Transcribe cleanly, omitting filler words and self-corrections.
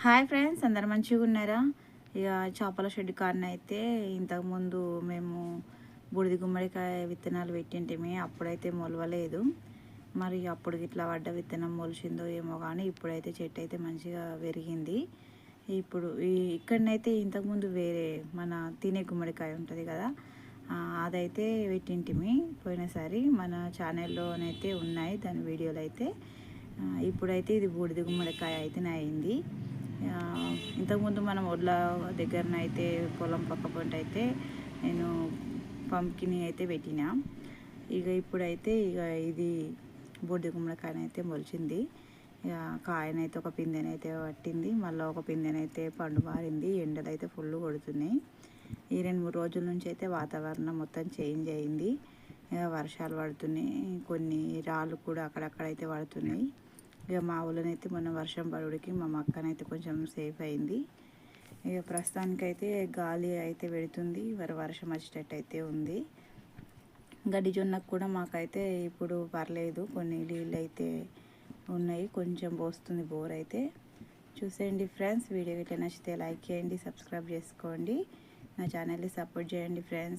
Hi friends, అందరు మంచిగా ఉన్నారా? ఇక చేపల షెడ్ కాడన అయితే ఇంతకుముందు మేము బూడిద గుమ్మడికాయ విత్తనాలు పెట్టింటిమి. అప్పుడైతే మొలవలేదు. మరి అప్పుడు ఇట్లా పడ్డ విత్తనం మొలిచిందో ఏమో కానీ ఇప్పుడైతే చెట్టు అయితే మంచిగా పెరిగింది. ఇప్పుడు ఇక్కడనైతే ఇంతకుముందు వేరే మన తినే గుమ్మడికాయ ఉంటుంది కదా, అదైతే పెట్టింటిమి పోయినసారి. మన ఛానల్లోనైతే ఉన్నాయి దాని వీడియోలు అయితే. ఇప్పుడైతే ఇది బూడిద గుమ్మడికాయ అయితేనే అయింది. ఇంతకుముందు మనం ఒడ్ల దగ్గరనైతే పొలం పక్క పొంట అయితే నేను పంకిని అయితే పెట్టిన. ఇప్పుడైతే ఇది బూడిద గుమ్మడికాయనైతే మొలిచింది. కాయనైతే ఒక పిందెనైతే పట్టింది, మళ్ళీ ఒక పిందెనైతే పండు మారింది. ఎండలు అయితే ఫుల్ కొడుతున్నాయి. ఈ 2-3 రోజుల నుంచి అయితే వాతావరణం మొత్తం చేంజ్ అయింది. వర్షాలు పడుతున్నాయి, కొన్ని రాళ్ళు కూడా అక్కడక్కడైతే పడుతున్నాయి. మా ఊళ్ళోనైతే మొన్న వర్షం పడుడికి మా అక్కనైతే కొంచెం సేఫ్ అయింది. ప్రస్తుతానికైతే గాలి అయితే పెడుతుంది, వర్షం వచ్చేటట్టు అయితే ఉంది. గడ్డి జొన్నకు కూడా మాకైతే ఇప్పుడు పర్లేదు, కొన్ని నీళ్ళు అయితే ఉన్నాయి, కొంచెం పోస్తుంది బోర్ అయితే. చూసేయండి ఫ్రెండ్స్, వీడియో ఇట్లా నచ్చితే లైక్ చేయండి, సబ్స్క్రైబ్ చేసుకోండి, నా ఛానల్ని సపోర్ట్ చేయండి ఫ్రెండ్స్.